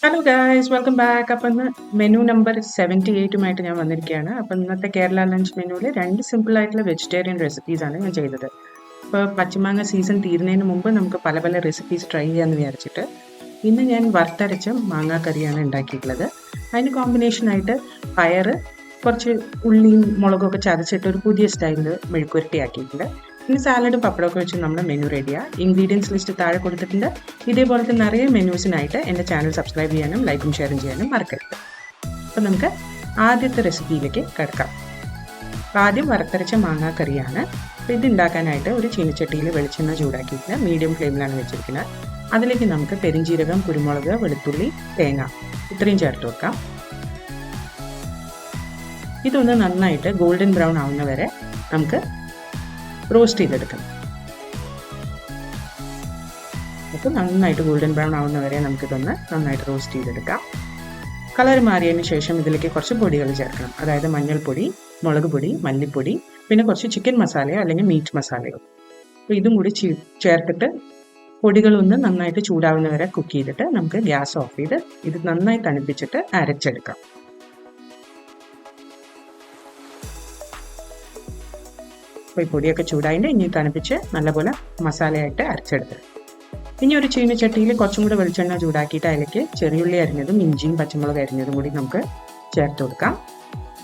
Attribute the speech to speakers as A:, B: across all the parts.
A: Hello guys, welcome back. അപ്പം ഇന്ന് menu number 78 ഞാൻ വന്നിരിക്കുകയാണ്. അപ്പം ഇന്നത്തെ കേരള ലഞ്ച് മെനുവിൽ രണ്ട് സിമ്പിൾ ആയിട്ടുള്ള വെജിറ്റേറിയൻ റെസിപ്പീസാണ് ഞാൻ ചെയ്തത്. ഇപ്പോൾ പച്ചമാങ്ങ സീസൺ തീരുന്നതിന് മുമ്പ് നമുക്ക് പല പല റെസിപ്പീസ് ട്രൈ ചെയ്യാമെന്ന് വിചാരിച്ചിട്ട് ഇന്ന് ഞാൻ വറുത്തരച്ച മാങ്ങാ കറിയാണ് ഉണ്ടാക്കിയിട്ടുള്ളത്. അതിന് കോമ്പിനേഷനായിട്ട് പയർ, കുറച്ച് ഉള്ളിയും മുളകൊക്കെ ചതച്ചിട്ട് ഒരു പുതിയ സ്റ്റൈലിൽ മെഴുക്കുരട്ടി ആക്കിയിട്ടുണ്ട്. ഇനി സാലഡും പപ്പടമൊക്കെ വെച്ച് നമ്മുടെ മെനു റെഡിയാണ്. ഇൻഗ്രീഡിയൻസ് ലിസ്റ്റ് താഴെ കൊടുത്തിട്ടുണ്ട്. ഇതേപോലത്തെ നിറയെ മെനൂസിനായിട്ട് എൻ്റെ ചാനൽ സബ്സ്ക്രൈബ് ചെയ്യാനും ലൈക്കും ഷെയറും ചെയ്യാനും മറക്കരുത്. അപ്പോൾ നമുക്ക് ആദ്യത്തെ റെസിപ്പിയിലേക്ക് കിടക്കാം. ആദ്യം വറുത്തരച്ച മാങ്ങാ കറിയാണ്. അപ്പോൾ ഇത് ഉണ്ടാക്കാനായിട്ട് ഒരു ചീനച്ചട്ടിയിൽ വെളിച്ചെണ്ണ ചൂടാക്കിയിട്ട് മീഡിയം ഫ്ലെയിമിലാണ് വെച്ചിരിക്കുന്നത്. അതിലേക്ക് നമുക്ക് പെരിഞ്ചീരകം, കുരുമുളക്, വെളുത്തുള്ളി, തേങ്ങ ഇത്രയും ചേർത്ത് വെക്കാം. ഇതൊന്ന് നന്നായിട്ട് ഗോൾഡൻ ബ്രൗൺ ആവുന്ന വരെ നമുക്ക് റോസ്റ്റ് ചെയ്തെടുക്കണം. അപ്പോൾ നന്നായിട്ട് ഗോൾഡൻ ബ്രൗൺ ആവുന്ന വരെ നമുക്കിതൊന്ന് നന്നായിട്ട് റോസ്റ്റ് ചെയ്തെടുക്കാം. കളർ മാറിയതിന് ശേഷം ഇതിലേക്ക് കുറച്ച് പൊടികൾ ചേർക്കണം. അതായത് മഞ്ഞൾപ്പൊടി, മുളക് പൊടി, മല്ലിപ്പൊടി, പിന്നെ കുറച്ച് ചിക്കൻ മസാലയോ അല്ലെങ്കിൽ മീറ്റ് മസാലയോ. അപ്പോൾ ഇതും കൂടി ചേർത്തിട്ട് പൊടികളൊന്ന് നന്നായിട്ട് ചൂടാവുന്ന വരെ കുക്ക് ചെയ്തിട്ട് നമുക്ക് ഗ്യാസ് ഓഫ് ചെയ്ത് ഇത് നന്നായി തണുപ്പിച്ചിട്ട് അരച്ചെടുക്കാം. അപ്പോൾ ഈ പൊടിയൊക്കെ ചൂടായിട്ട് ഇനി തണുപ്പിച്ച് നല്ലപോലെ മസാലയായിട്ട് അരച്ചെടുത്ത് ഇനി ഒരു ചീനച്ചട്ടിയിൽ കുറച്ചും കൂടെ വെളിച്ചെണ്ണ ചൂടാക്കിയിട്ട് അതിലേക്ക് ചെറിയുള്ളി അരിഞ്ഞതും ഇഞ്ചിയും പച്ചമുളക് അരിഞ്ഞതും കൂടി നമുക്ക് ചേർത്ത് കൊടുക്കാം.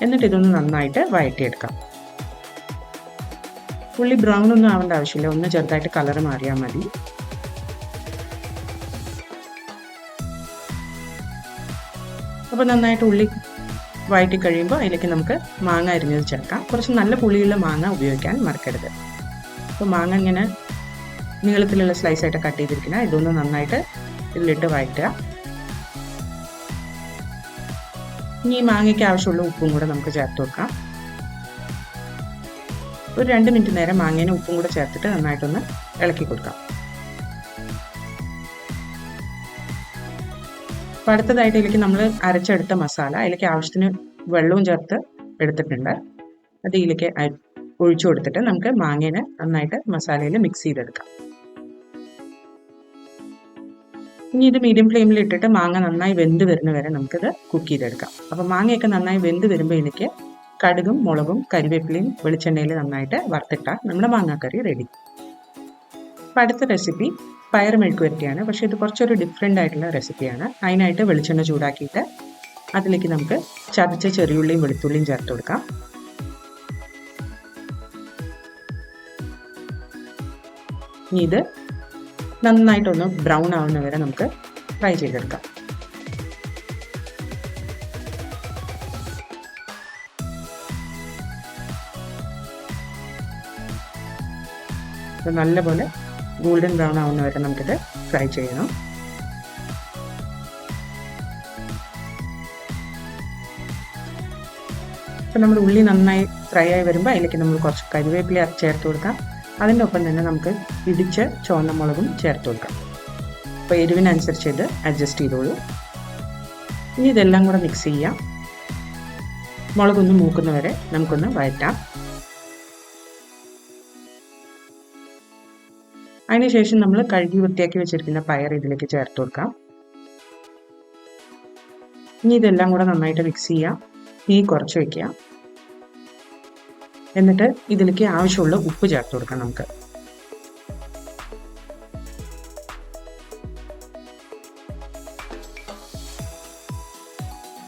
A: എന്നിട്ട് ഇതൊന്ന് നന്നായിട്ട് വഴറ്റിയെടുക്കാം. ഉള്ളി ബ്രൗൺ ഒന്നും ആവേണ്ട ആവശ്യമില്ല, ഒന്ന് ചെറുതായിട്ട് കളർ മാറിയാൽ മതി. അപ്പോൾ നന്നായിട്ട് ഉള്ളി വഴറ്റി കഴിയുമ്പോൾ അതിലേക്ക് നമുക്ക് മാങ്ങ അരിഞ്ഞത് ചേർക്കാം. കുറച്ച് നല്ല പുളിയുള്ള മാങ്ങ ഉപയോഗിക്കാൻ മറക്കരുത്. അപ്പോൾ മാങ്ങ ഇങ്ങനെ നീളത്തിലുള്ള സ്ലൈസായിട്ട് കട്ട് ചെയ്തിരിക്കുന്ന ഇതൊന്ന് നന്നായിട്ട് ഇതിലിട്ട് വഴറ്റുക. ഇനി ഈ മാങ്ങയ്ക്ക് ആവശ്യമുള്ള ഉപ്പും കൂടെ നമുക്ക് ചേർത്ത് വെക്കാം. ഒരു 2 മിനിറ്റ് നേരം മാങ്ങേനെ ഉപ്പും കൂടെ ചേർത്തിട്ട് നന്നായിട്ടൊന്ന് ഇളക്കി കൊടുക്കാം. അപ്പോൾ അടുത്തതായിട്ട് ഇതിലേക്ക് നമ്മൾ അരച്ചെടുത്ത മസാല, അതിലേക്ക് ആവശ്യത്തിന് വെള്ളവും ചേർത്ത് എടുത്തിട്ടുണ്ട്. അത് ഇതിലേക്ക് ഒഴിച്ചു കൊടുത്തിട്ട് നമുക്ക് മാങ്ങേനെ നന്നായിട്ട് മസാലയിൽ മിക്സ് ചെയ്തെടുക്കാം. ഇനി ഇത് മീഡിയം ഫ്ലെയിമിൽ ഇട്ടിട്ട് മാങ്ങ നന്നായി വെന്ത് വരുന്ന വരെ നമുക്കിത് കുക്ക് ചെയ്തെടുക്കാം. അപ്പോൾ മാങ്ങയൊക്കെ നന്നായി വെന്ത് വരുമ്പോൾ ഇതിലേക്ക് കടുകും മുളകും കരിവേപ്പിലയും വെളിച്ചെണ്ണയിൽ നന്നായിട്ട് വറുത്തിട്ടാൽ നമ്മുടെ മാങ്ങാക്കറി റെഡി. അപ്പോൾ അടുത്ത റെസിപ്പി പയർ മെഴുക്കുവരട്ടിയാണ്. പക്ഷേ ഇത് കുറച്ചൊരു ഡിഫറെൻ്റ് ആയിട്ടുള്ള റെസിപ്പിയാണ്. അതിനായിട്ട് വെളിച്ചെണ്ണ ചൂടാക്കിയിട്ട് അതിലേക്ക് നമുക്ക് ചതച്ച ചെറിയുള്ളിയും വെളുത്തുള്ളിയും ചേർത്ത് കൊടുക്കാം. ഇനി ഇത് നന്നായിട്ടൊന്ന് ബ്രൗൺ ആവുന്ന വരെ നമുക്ക് ഫ്രൈ ചെയ്തെടുക്കാം. നല്ലപോലെ ഗോൾഡൻ ബ്രൗൺ ആവുന്ന വരെ നമുക്കിത് ഫ്രൈ ചെയ്യണം. അപ്പോൾ നമ്മൾ ഉള്ളി നന്നായി ഫ്രൈ ആയി വരുമ്പോൾ അതിലേക്ക് നമ്മൾ കുറച്ച് കരിവേപ്പില ചേർത്ത് കൊടുക്കാം. അതിൻ്റെ ഒപ്പം തന്നെ നമുക്ക് ഇടിച്ച ചുവന്ന മുളകും ചേർത്ത് കൊടുക്കാം. അപ്പോൾ എരിവിനനുസരിച്ച് ഇത് അഡ്ജസ്റ്റ് ചെയ്തോളൂ. ഇനി ഇതെല്ലാം കൂടെ മിക്സ് ചെയ്യാം. മുളകൊന്ന് മൂക്കുന്നവരെ നമുക്കൊന്ന് വഴറ്റാം. അതിനുശേഷം നമ്മൾ കഴുകി വൃത്തിയാക്കി വെച്ചിരിക്കുന്ന പയർ ഇതിലേക്ക് ചേർത്ത് കൊടുക്കാം. ഇനി ഇതെല്ലാം കൂടെ നന്നായിട്ട് മിക്സ് ചെയ്യാം. തീ കുറച്ച് വയ്ക്കുക. എന്നിട്ട് ഇതിലേക്ക് ആവശ്യമുള്ള ഉപ്പ് ചേർത്ത് കൊടുക്കാം. നമുക്ക്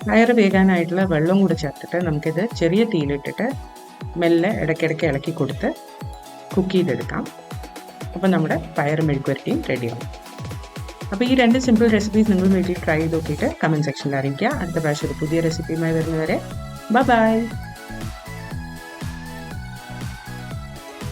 A: പയർ വേകാനായിട്ടുള്ള വെള്ളം കൂടി ചേർത്തിട്ട് നമുക്കിത് ചെറിയ തീയിലിട്ടിട്ട് മെല്ലെ ഇടയ്ക്കിടയ്ക്ക് ഇളക്കി കൊടുത്ത് കുക്ക് ചെയ്തെടുക്കാം. അപ്പോൾ നമ്മുടെ പയർ മെഴുക്കുവരട്ടിയും റെഡിയാവും. അപ്പോൾ ഈ രണ്ട് സിമ്പിൾ റെസിപ്പീസ് നിങ്ങൾ വീട്ടിൽ ട്രൈ ചെയ്ത് നോക്കിയിട്ട് കമൻറ്റ് സെക്ഷനിൽ അറിയിക്കുക. അടുത്ത പ്രാവശ്യം ഒരു പുതിയ റെസിപ്പിയുമായി വരുന്നവരെ ബൈ.